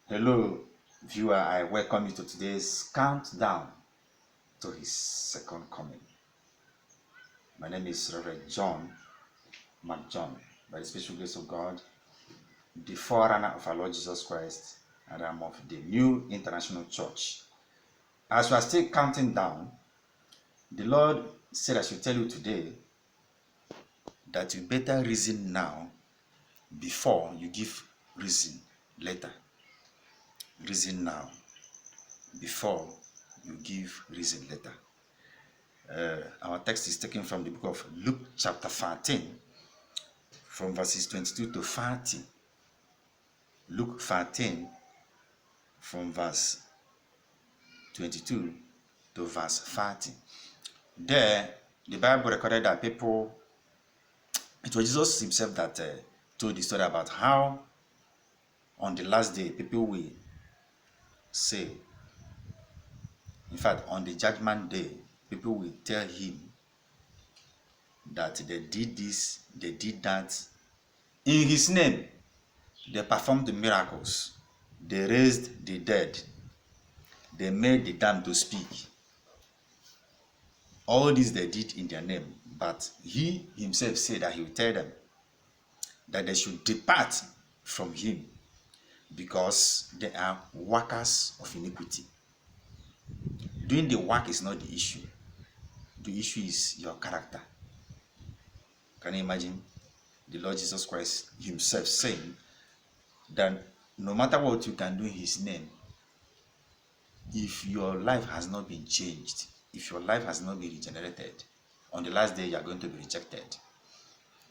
Hello, viewer. I welcome you to today's countdown to his second coming. My name is Reverend John McJohn. By the special grace of God, the forerunner of our Lord Jesus Christ, and I'm of the New International Church. As we are still counting down, the Lord said I should tell you today that you better reason now before you give reason later. Reason now before you give reason later. Our text is taken from the book of Luke chapter 13 from verses 22 to 30. Luke 13 from verse 22 to verse 30. There, the Bible recorded that it was Jesus himself that told the story about how on the last day people will say, in fact, on the judgment day, people will tell him that they did this, they did that. In his name, they performed the miracles. They raised the dead. They made the dumb to speak. All this they did in their name. But he himself said that he will tell them that they should depart from him because they are workers of iniquity. Doing the work is not the issue. The issue is your character. Can you imagine the Lord Jesus Christ himself saying that no matter what you can do in his name, if your life has not been changed, if your life has not been regenerated, on the last day you are going to be rejected.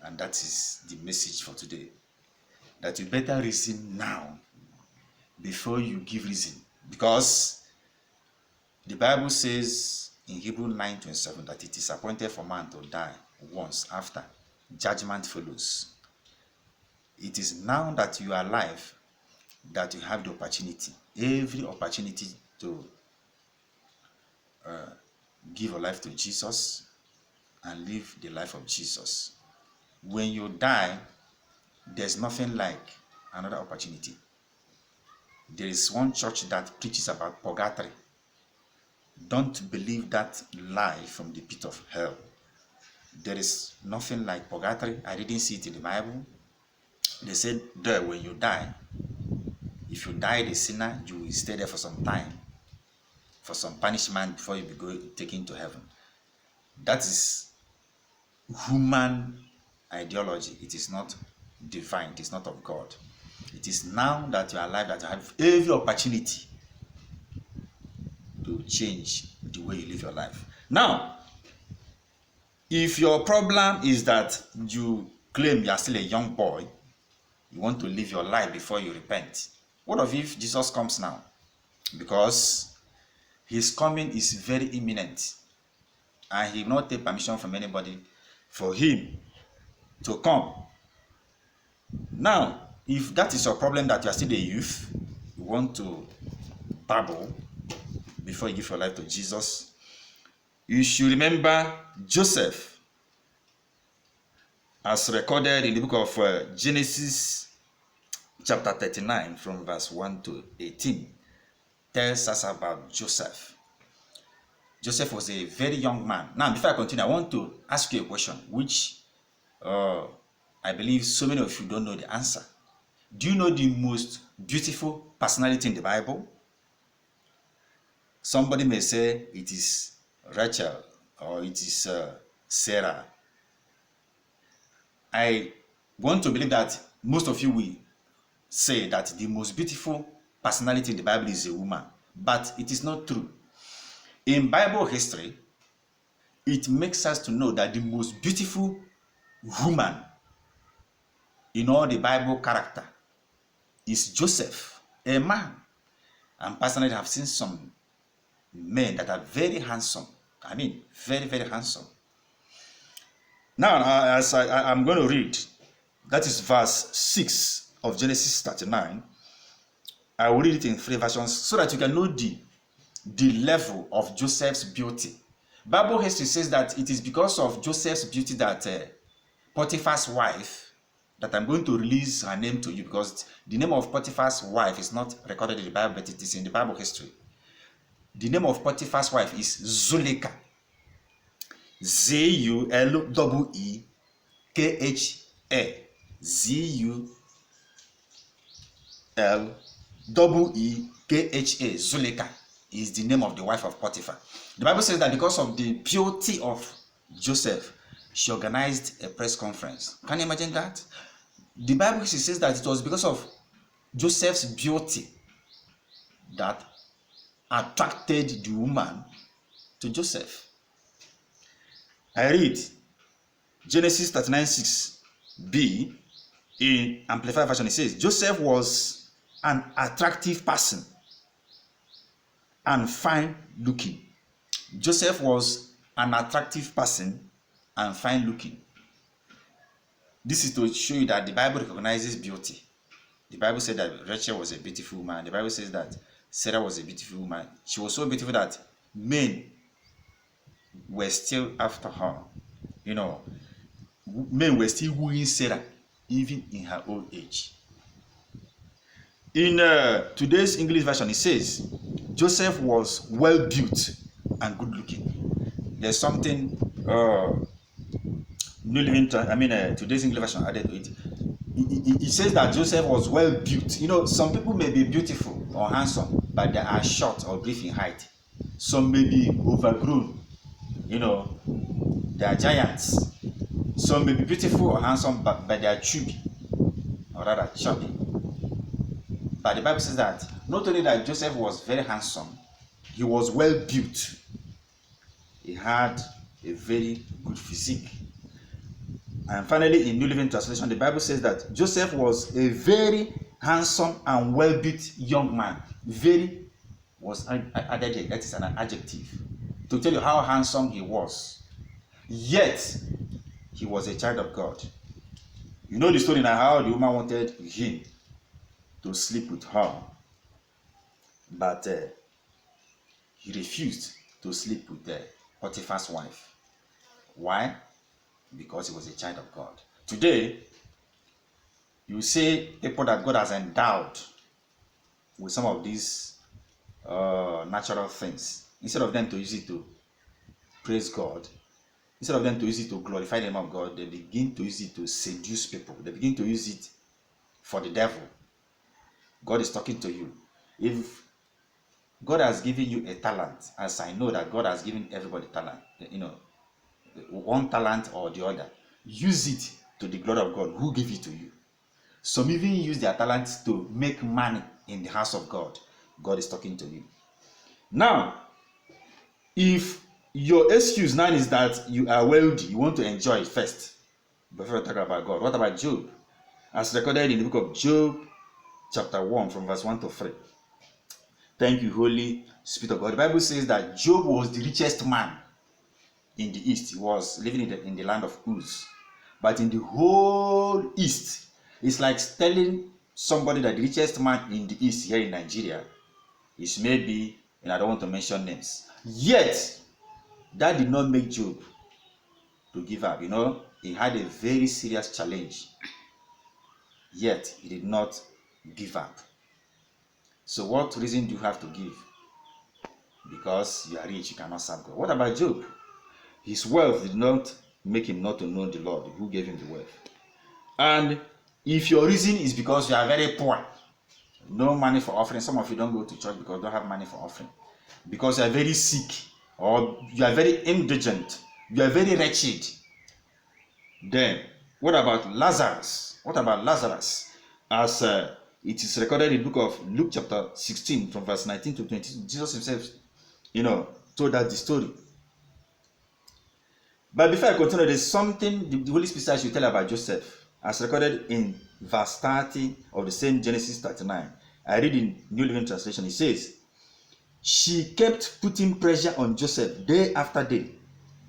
And that is the message for today. That you better reason now before you give reason. Because the Bible says in Hebrews 9:27 that it is appointed for man to die once, after judgment follows. It is now that you are alive that you have the opportunity, every opportunity to give your life to Jesus and live the life of Jesus. When you die, there's nothing like another opportunity. There is one church that preaches about purgatory. Don't believe that lie from the pit of hell. There is nothing like purgatory. I didn't see it in the Bible. They said there when you die, if you die the sinner, you will stay there for some time, for some punishment before you be taken to heaven. That is human ideology. It is not divine. It is not of God. It is now that you are alive that you have every opportunity to change the way you live your life. Now, if your problem is that you claim you are still a young boy, you want to live your life before you repent, what if Jesus comes now? Because his coming is very imminent and he will not take permission from anybody for him to come. Now, if that is your problem, that you are still a youth, you want to babble before you give your life to Jesus, you should remember Joseph, as recorded in the book of Genesis chapter 39 from verse 1 to 18, tells us about Joseph. Joseph was a very young man. Now, before I continue, I want to ask you a question, which I believe so many of you don't know the answer. Do you know the most beautiful personality in the Bible? Somebody may say it is Rachel or it is Sarah. I want to believe that most of you will say that the most beautiful personality in the Bible is a woman, but it is not true. In Bible history, it makes us to know that the most beautiful woman in all the Bible character is Joseph, a man. And personally, I've seen some men that are very handsome. I mean, very, very handsome. Now, as I'm going to read, that is verse 6 of Genesis 39. I will read it in 3 versions so that you can know the level of Joseph's beauty. Bible history says that it is because of Joseph's beauty that Potiphar's wife that I'm going to release her name to you, because the name of Potiphar's wife is not recorded in the Bible, but it is in the Bible history. The name of Potiphar's wife is Zuleika. Zuleekha. Zuleekha. Zuleika is the name of the wife of Potiphar. The Bible says that because of the beauty of Joseph, she organized a press conference. Can you imagine that? The Bible says that it was because of Joseph's beauty that attracted the woman to Joseph. I read Genesis 39:6b in Amplified Version. It says, Joseph was an attractive person and fine looking. Joseph was an attractive person and fine looking. This is to show you that the Bible recognizes beauty. The Bible said that Rachel was a beautiful woman. The Bible says that Sarah was a beautiful woman. She was so beautiful that men were still after her. Men were still wooing Sarah, even in her old age. In today's English version, it says, Joseph was well built and good looking. There's something today's English version added to it. It says that Joseph was well built. Some people may be beautiful or handsome, but they are short or brief in height. Some may be overgrown. They are giants. Some may be beautiful or handsome, but they are chubby, or rather chubby. But the Bible says that not only that Joseph was very handsome, he was well built. He had a very good physique. And finally, in New Living Translation, the Bible says that Joseph was a very handsome and well-built young man. Very was added here. That is an adjective to tell you how handsome he was. Yet, he was a child of God. You know the story now, how the woman wanted him to sleep with her. But he refused to sleep with Potiphar's wife. Why? Because he was a child of God. Today, you see people that God has endowed with some of these natural things. Instead of them to use it to praise God, instead of them to use it to glorify the name of God, they begin to use it to seduce people. They begin to use it for the devil. God is talking to you. If God has given you a talent, as I know that God has given everybody talent, one talent or the other, use it to the glory of God who gave it to you. Some even use their talents to make money in the house of God. God is talking to you. Now, if your excuse now is that you are wealthy, you want to enjoy it first before you talk about God, what about Job? As recorded in the book of Job, chapter 1, from verse 1 to 3. Thank you, Holy Spirit of God. The Bible says that Job was the richest man in the East. He was living in the land of Uz. But in the whole East, it's like telling somebody that the richest man in the East here in Nigeria is maybe, and I don't want to mention names. Yet, that did not make Job to give up. He had a very serious challenge. Yet, he did not give up. So what reason do you have to give? Because you are rich, you cannot serve God. What about Job? His wealth did not make him not to know the Lord who gave him the wealth. And if your reason is because you are very poor, no money for offering, some of you don't go to church because you don't have money for offering, because you are very sick, or you are very indigent, you are very wretched, then what about Lazarus? What about Lazarus? As it is recorded in the book of Luke chapter 16 from verse 19 to 20, Jesus himself, told us the story. But before I continue, there's something the Holy Spirit should tell about Joseph, as recorded in verse 30 of the same Genesis 39. I read in New Living Translation. It says, she kept putting pressure on Joseph day after day,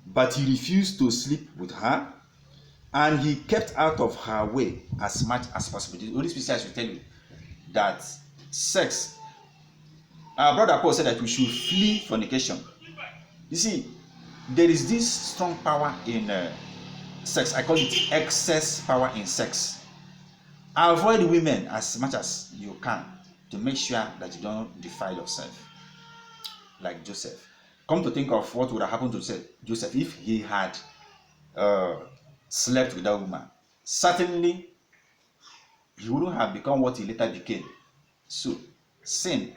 but he refused to sleep with her, and he kept out of her way as much as possible. The Holy Spirit should tell you that sex, our brother Paul said that we should flee fornication. You see, there is this strong power in sex. I call it excess power in sex. Avoid women as much as you can to make sure that you don't defile yourself like Joseph. Come to think of what would have happened to Joseph if he had uh, slept with that woman. Certainly, he wouldn't have become what he later became. So, sin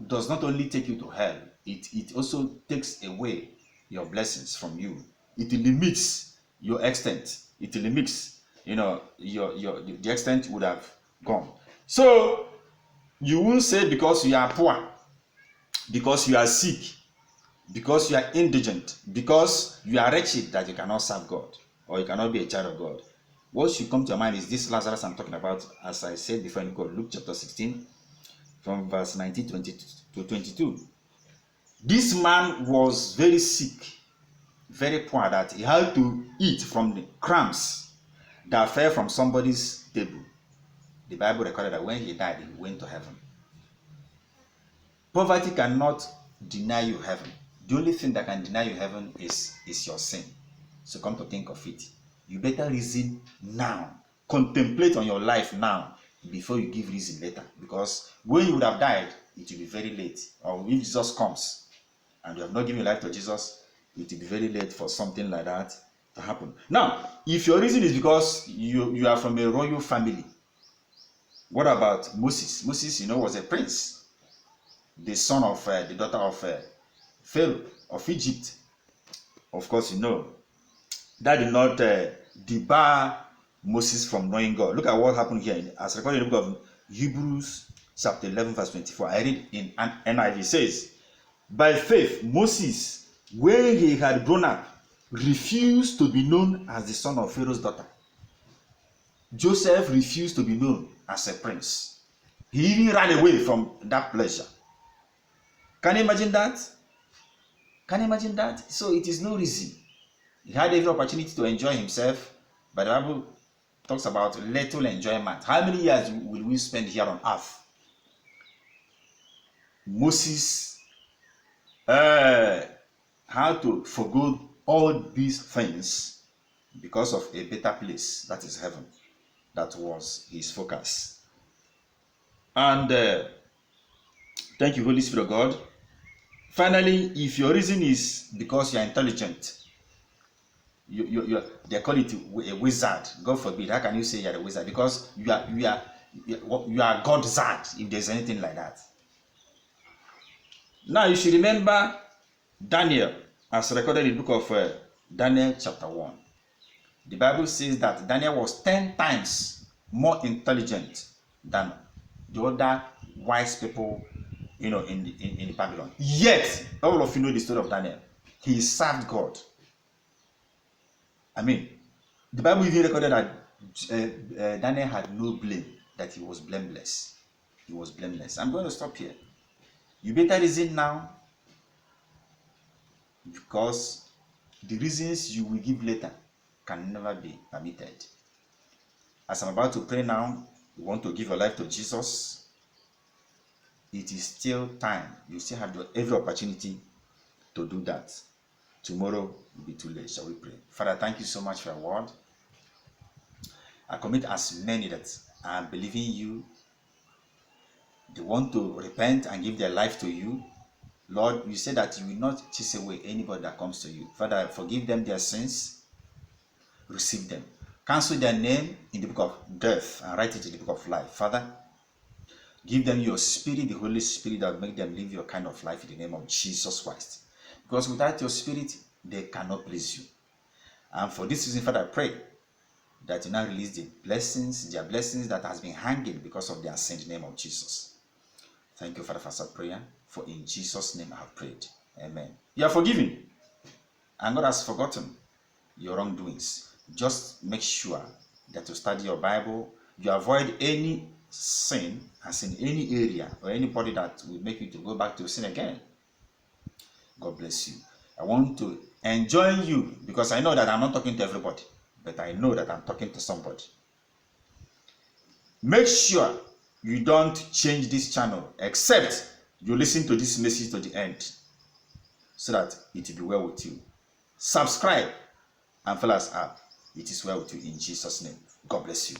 does not only take you to hell, it also takes away your blessings from you. It limits your extent. It limits, your the extent would have gone. So, you won't say because you are poor, because you are sick, because you are indigent, because you are wretched that you cannot serve God or you cannot be a child of God. What should come to your mind is this Lazarus I'm talking about, as I said before in Luke chapter 16, from verse 19 to 22. This man was very sick, very poor, that he had to eat from the crumbs that fell from somebody's table. The Bible recorded that when he died, he went to heaven. Poverty cannot deny you heaven. The only thing that can deny you heaven is your sin. So come to think of it, you better reason now. Contemplate on your life now before you give reason later. Because when you would have died, it will be very late. Or if Jesus comes and you have not given your life to Jesus, it will be very late for something like that to happen. Now, if your reason is because you are from a royal family, what about Moses? Moses, was a prince, the son of the daughter of Pharaoh of Egypt. Of course, that did not debar Moses from knowing God. Look at what happened here, as recorded in the book of Hebrews chapter 11 verse 24. I read in NIV. It says, by faith Moses, when he had grown up, refused to be known as the son of Pharaoh's daughter. Joseph refused to be known as a prince. He even ran away from that pleasure. Can you imagine that? Can you imagine that? So it is no reason. He had every opportunity to enjoy himself, but the Bible talks about little enjoyment. How many years will we spend here on earth? Moses had to forgo all these things because of a better place, that is heaven. That was his focus. And thank you, Holy Spirit of God. Finally, if your reason is because you are intelligent, they call it a wizard. God forbid. How can you say you are a wizard? Because you are God-zard, if there's anything like that. Now you should remember Daniel, as recorded in the book of Daniel chapter 1. The Bible says that Daniel was 10 times more intelligent than the other wise people, in Babylon. Yet, all of you know the story of Daniel. He served God. I mean, the Bible even recorded that Daniel had no blame, that he was blameless. He was blameless. I'm going to stop here. You better reason now, because the reasons you will give later can never be permitted. As I'm about to pray now, you want to give your life to Jesus, it is still time. You still have every opportunity to do that. Tomorrow will be too late. Shall we pray? Father, thank you so much for your word. I commit as many that are believing you, they want to repent and give their life to you. Lord, you said that you will not chase away anybody that comes to you. Father, forgive them their sins, receive them. Cancel their name in the book of death and write it in the book of life. Father, give them your spirit, the Holy Spirit, that will make them live your kind of life in the name of Jesus Christ. Because without your spirit, they cannot please you. And for this reason, Father, I pray that you now release their blessings that has been hanging because of their sin in the name of Jesus. Thank you, Father, for our prayer. For in Jesus' name I have prayed. Amen. You are forgiven, and God has forgotten your wrongdoings. Just make sure that you study your Bible. You avoid any sin, as in any area or anybody that will make you to go back to sin again. God bless you. I want to enjoin you, because I know that I'm not talking to everybody, but I know that I'm talking to somebody. Make sure you don't change this channel except you listen to this message to the end, so that it will be well with you. Subscribe and follow us up. It is well with you in Jesus' name. God bless you.